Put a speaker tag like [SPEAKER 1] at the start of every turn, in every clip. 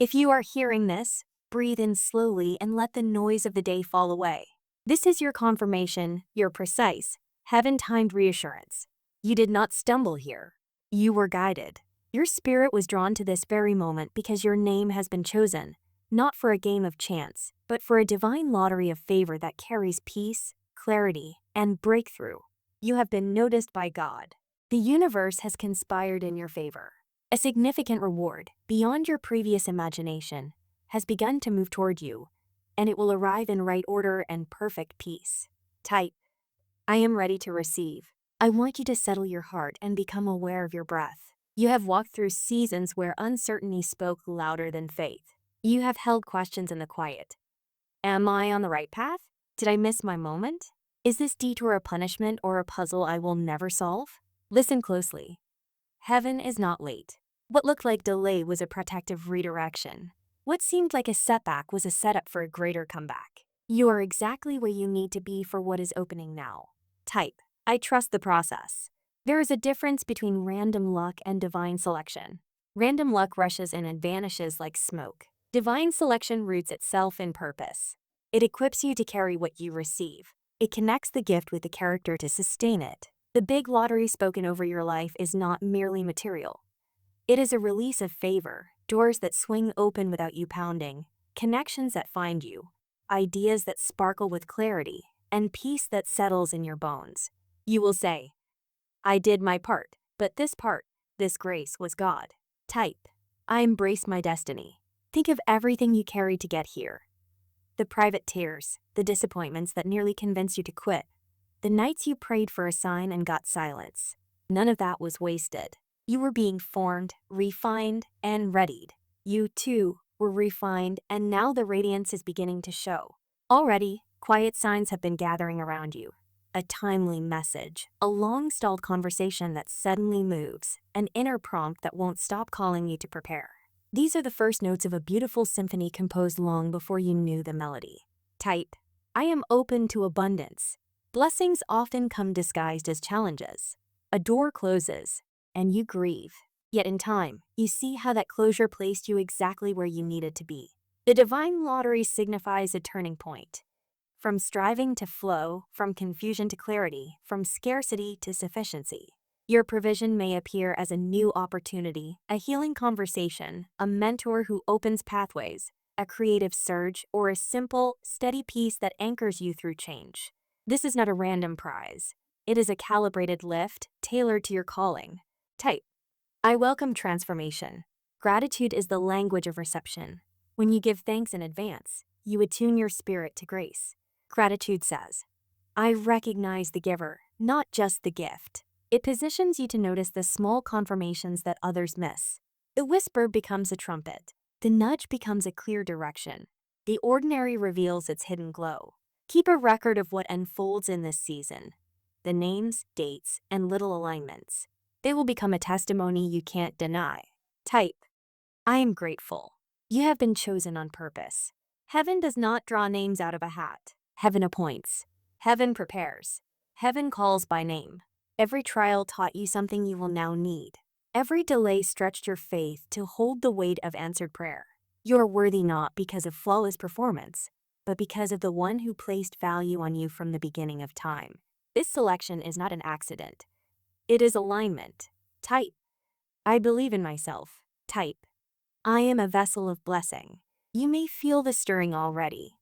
[SPEAKER 1] If you are hearing this, breathe in slowly and let the noise of the day fall away. This is your confirmation, your precise, heaven-timed reassurance. You did not stumble here. You were guided. Your spirit was drawn to this very moment because your name has been chosen, not for a game of chance, but for a divine lottery of favor that carries peace, clarity, and breakthrough. You have been noticed by God. The universe has conspired in your favor. A significant reward, beyond your previous imagination, has begun to move toward you, and it will arrive in right order and perfect peace. Type, I am ready to receive. I want you to settle your heart and become aware of your breath. You have walked through seasons where uncertainty spoke louder than faith. You have held questions in the quiet. Am I on the right path? Did I miss my moment? Is this detour a punishment or a puzzle I will never solve? Listen closely. Heaven is not late. What looked like delay was a protective redirection. What seemed like a setback was a setup for a greater comeback. You are exactly where you need to be for what is opening now. Type, I trust the process. There is a difference between random luck and divine selection. Random luck rushes in and vanishes like smoke. Divine selection roots itself in purpose. It equips you to carry what you receive. It connects the gift with the character to sustain it. The big lottery spoken over your life is not merely material. It is a release of favor, doors that swing open without you pounding, connections that find you, ideas that sparkle with clarity, and peace that settles in your bones. You will say, I did my part, but this part, this grace was God. Type, I embrace my destiny. Think of everything you carried to get here. The private tears, the disappointments that nearly convinced you to quit, the nights you prayed for a sign and got silence. None of that was wasted. You were being formed, refined, and readied. You, too, were refined, and now the radiance is beginning to show. Already, quiet signs have been gathering around you. A timely message, a long-stalled conversation that suddenly moves, an inner prompt that won't stop calling you to prepare. These are the first notes of a beautiful symphony composed long before you knew the melody. Type, I am open to abundance. Blessings often come disguised as challenges. A door closes, and you grieve. Yet in time, you see how that closure placed you exactly where you needed to be. The divine lottery signifies a turning point. From striving to flow, from confusion to clarity, from scarcity to sufficiency. Your provision may appear as a new opportunity, a healing conversation, a mentor who opens pathways, a creative surge, or a simple, steady peace that anchors you through change. This is not a random prize. It is a calibrated lift, tailored to your calling. Type, I welcome transformation. Gratitude is the language of reception. When you give thanks in advance, you attune your spirit to grace. Gratitude says, I recognize the giver, not just the gift. It positions you to notice the small confirmations that others miss. The whisper becomes a trumpet. The nudge becomes a clear direction. The ordinary reveals its hidden glow. Keep a record of what unfolds in this season. The names, dates, and little alignments. They will become a testimony you can't deny. Type, I am grateful. You have been chosen on purpose. Heaven does not draw names out of a hat. Heaven appoints. Heaven prepares. Heaven calls by name. Every trial taught you something you will now need. Every delay stretched your faith to hold the weight of answered prayer. You are worthy not because of flawless performance, but because of the one who placed value on you from the beginning of time. This selection is not an accident. It is alignment. Type, I believe in myself. Type, I am a vessel of blessing. You may feel the stirring already.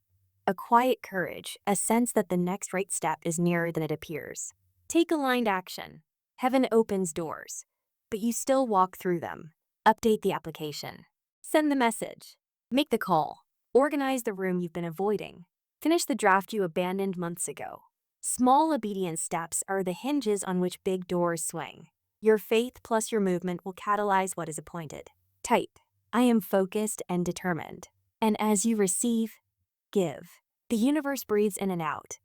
[SPEAKER 1] A quiet courage, a sense that the next right step is nearer than it appears. Take aligned action. Heaven opens doors, but you still walk through them. Update the application. Send the message. Make the call. Organize the room you've been avoiding. Finish the draft you abandoned months ago. Small obedience steps are the hinges on which big doors swing. Your faith plus your movement will catalyze what is appointed. Type, I am focused and determined. And as you receive, give. The universe breathes in and out.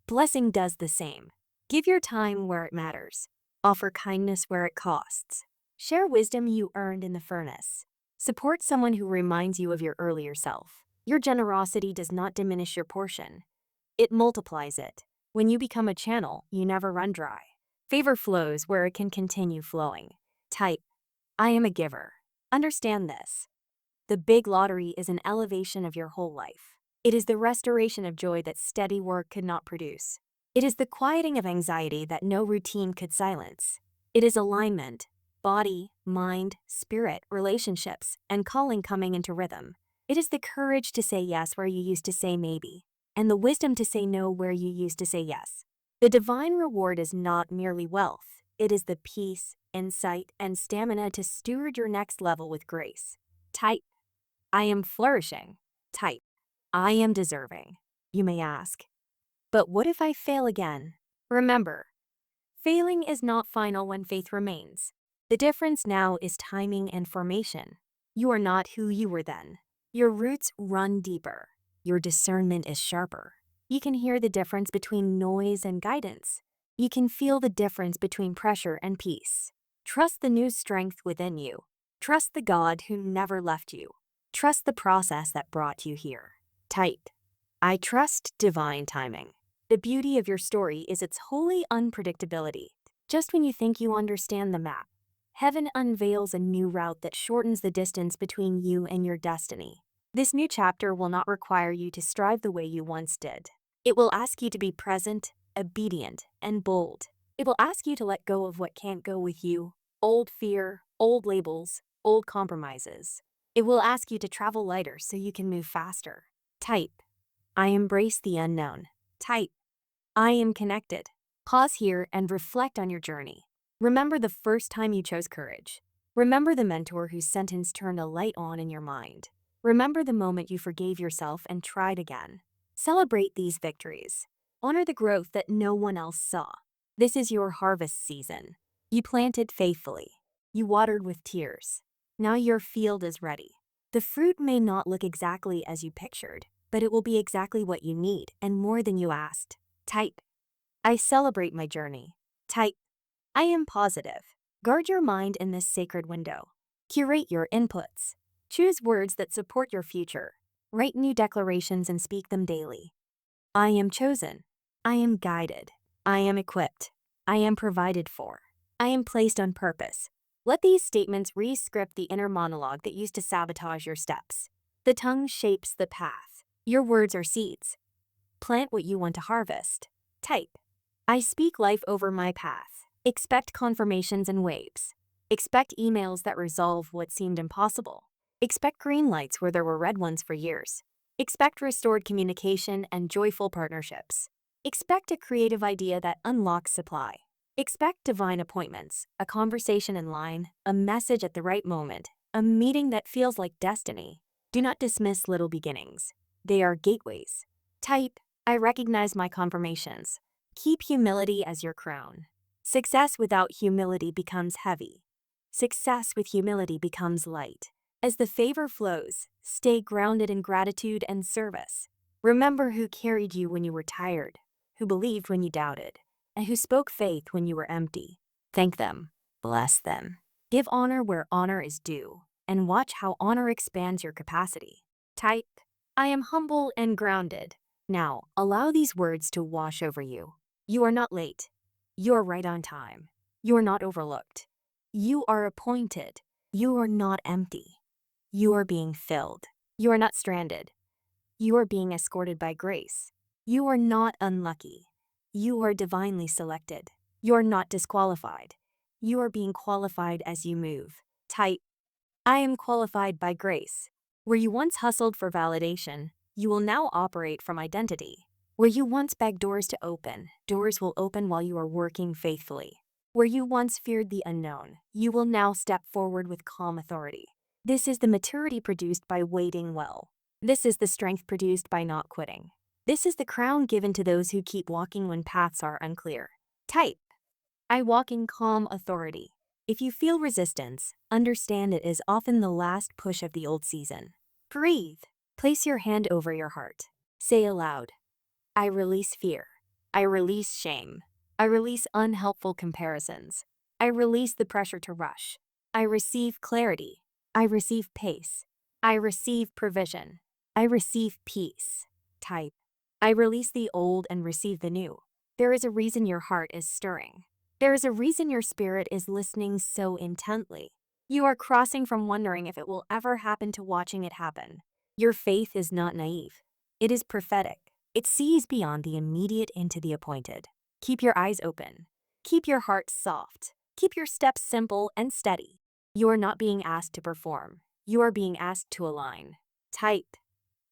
[SPEAKER 1] Blessing does the same. Give your time where it matters. Offer kindness where it costs. Share wisdom you earned in the furnace. Support someone who reminds you of your earlier self. Your generosity does not diminish your portion. It multiplies it. When you become a channel, you never run dry. Favor flows where it can continue flowing. Type, I am a giver. Understand this. The big lottery is an elevation of your whole life. It is the restoration of joy that steady work could not produce. It is the quieting of anxiety that no routine could silence. It is alignment, body, mind, spirit, relationships, and calling coming into rhythm. It is the courage to say yes where you used to say maybe, and the wisdom to say no where you used to say yes. The divine reward is not merely wealth. It is the peace, insight, and stamina to steward your next level with grace. Type, I am flourishing. Type, I am deserving. You may ask, but what if I fail again? Remember, failing is not final when faith remains. The difference now is timing and formation. You are not who you were then. Your roots run deeper. Your discernment is sharper. You can hear the difference between noise and guidance. You can feel the difference between pressure and peace. Trust the new strength within you. Trust the God who never left you. Trust the process that brought you here. Type, I trust divine timing. The beauty of your story is its holy unpredictability. Just when you think you understand the map, heaven unveils a new route that shortens the distance between you and your destiny. This new chapter will not require you to strive the way you once did. It will ask you to be present, obedient, and bold. It will ask you to let go of what can't go with you, old fear, old labels, old compromises. It will ask you to travel lighter so you can move faster. Type, I embrace the unknown. Type, I am connected. Pause here and reflect on your journey. Remember the first time you chose courage. Remember the mentor whose sentence turned a light on in your mind. Remember the moment you forgave yourself and tried again. Celebrate these victories. Honor the growth that no one else saw. This is your harvest season. You planted faithfully. You watered with tears. Now your field is ready. The fruit may not look exactly as you pictured, but it will be exactly what you need and more than you asked. Type, I celebrate my journey. Type, I am positive. Guard your mind in this sacred window. Curate your inputs. Choose words that support your future. Write new declarations and speak them daily. I am chosen. I am guided. I am equipped. I am provided for. I am placed on purpose. Let these statements re-script the inner monologue that used to sabotage your steps. The tongue shapes the path. Your words are seeds. Plant what you want to harvest. Type, I speak life over my path. Expect confirmations and waves. Expect emails that resolve what seemed impossible. Expect green lights where there were red ones for years. Expect restored communication and joyful partnerships. Expect a creative idea that unlocks supply. Expect divine appointments, a conversation in line, a message at the right moment, a meeting that feels like destiny. Do not dismiss little beginnings. They are gateways. Type, I recognize my confirmations. Keep humility as your crown. Success without humility becomes heavy. Success with humility becomes light. As the favor flows, stay grounded in gratitude and service. Remember who carried you when you were tired, who believed when you doubted, and who spoke faith when you were empty. Thank them. Bless them. Give honor where honor is due, and watch how honor expands your capacity. Type, I am humble and grounded. Now, allow these words to wash over you. You are not late. You are right on time. You are not overlooked. You are appointed. You are not empty. You are being filled. You are not stranded. You are being escorted by grace. You are not unlucky. You are divinely selected. You are not disqualified. You are being qualified as you move. Type, I am qualified by grace. Where you once hustled for validation, you will now operate from identity. Where you once begged doors to open, doors will open while you are working faithfully. Where you once feared the unknown, you will now step forward with calm authority. This is the maturity produced by waiting well. This is the strength produced by not quitting. This is the crown given to those who keep walking when paths are unclear. Type, I walk in calm authority. If you feel resistance, understand it is often the last push of the old season. Breathe. Place your hand over your heart. Say aloud, I release fear. I release shame. I release unhelpful comparisons. I release the pressure to rush. I receive clarity. I receive pace. I receive provision. I receive peace. Type, I release the old and receive the new. There is a reason your heart is stirring. There is a reason your spirit is listening so intently. You are crossing from wondering if it will ever happen to watching it happen. Your faith is not naive. It is prophetic. It sees beyond the immediate into the appointed. Keep your eyes open. Keep your heart soft. Keep your steps simple and steady. You are not being asked to perform. You are being asked to align. Type,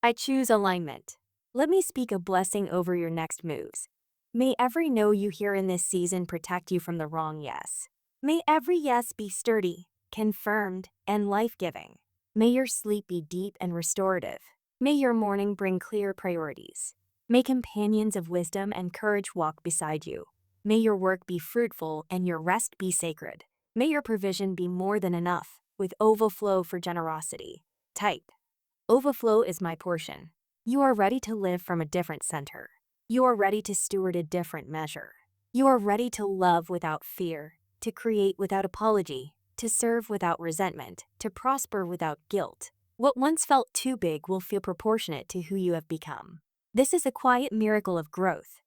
[SPEAKER 1] I choose alignment. Let me speak a blessing over your next moves. May every no you hear in this season protect you from the wrong yes. May every yes be sturdy, confirmed, and life-giving. May your sleep be deep and restorative. May your morning bring clear priorities. May companions of wisdom and courage walk beside you. May your work be fruitful and your rest be sacred. May your provision be more than enough, with overflow for generosity. Type, overflow is my portion. You are ready to live from a different center. You are ready to steward a different measure. You are ready to love without fear, to create without apology, to serve without resentment, to prosper without guilt. What once felt too big will feel proportionate to who you have become. This is a quiet miracle of growth.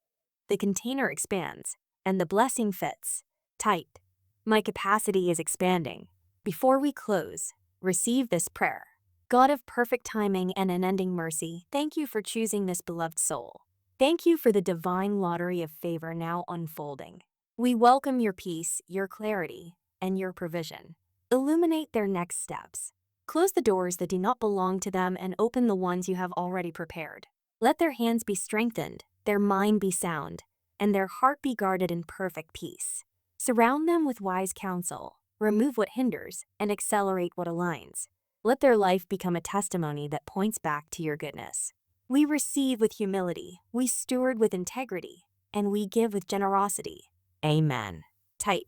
[SPEAKER 1] The container expands, and the blessing fits. Type, my capacity is expanding. Before we close, receive this prayer. God of perfect timing and unending mercy, thank you for choosing this beloved soul. Thank you for the divine lottery of favor now unfolding. We welcome your peace, your clarity, and your provision. Illuminate their next steps. Close the doors that do not belong to them and open the ones you have already prepared. Let their hands be strengthened, their mind be sound, and their heart be guarded in perfect peace. Surround them with wise counsel, remove what hinders, and accelerate what aligns. Let their life become a testimony that points back to your goodness. We receive with humility, we steward with integrity, and we give with generosity. Amen. Type,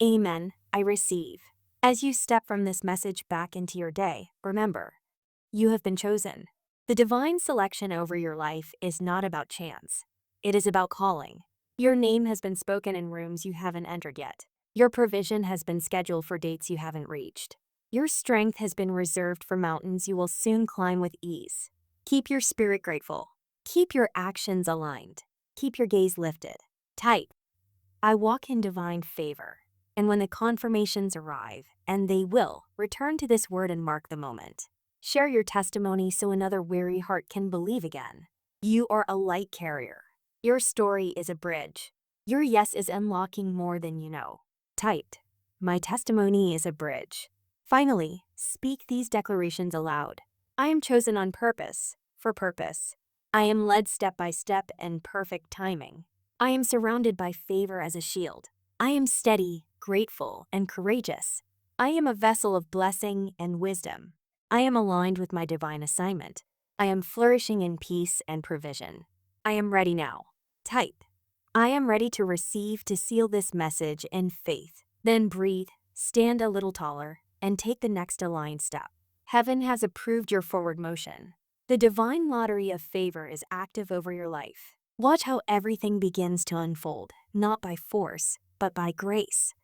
[SPEAKER 1] Amen, I receive. As you step from this message back into your day, remember, you have been chosen. The divine selection over your life is not about chance. It is about calling. Your name has been spoken in rooms you haven't entered yet. Your provision has been scheduled for dates you haven't reached. Your strength has been reserved for mountains you will soon climb with ease. Keep your spirit grateful. Keep your actions aligned. Keep your gaze lifted. Type, I walk in divine favor. And when the confirmations arrive, and they will, return to this word and mark the moment. Share your testimony so another weary heart can believe again. You are a light carrier. Your story is a bridge. Your yes is unlocking more than you know. Typed, my testimony is a bridge. Finally, speak these declarations aloud. I am chosen on purpose, for purpose. I am led step by step in perfect timing. I am surrounded by favor as a shield. I am steady, grateful, and courageous. I am a vessel of blessing and wisdom. I am aligned with my divine assignment. I am flourishing in peace and provision. I am ready now. Type, I am ready to receive to seal this message in faith. Then breathe, stand a little taller, and take the next aligned step. Heaven has approved your forward motion. The divine lottery of favor is active over your life. Watch how everything begins to unfold, not by force, but by grace.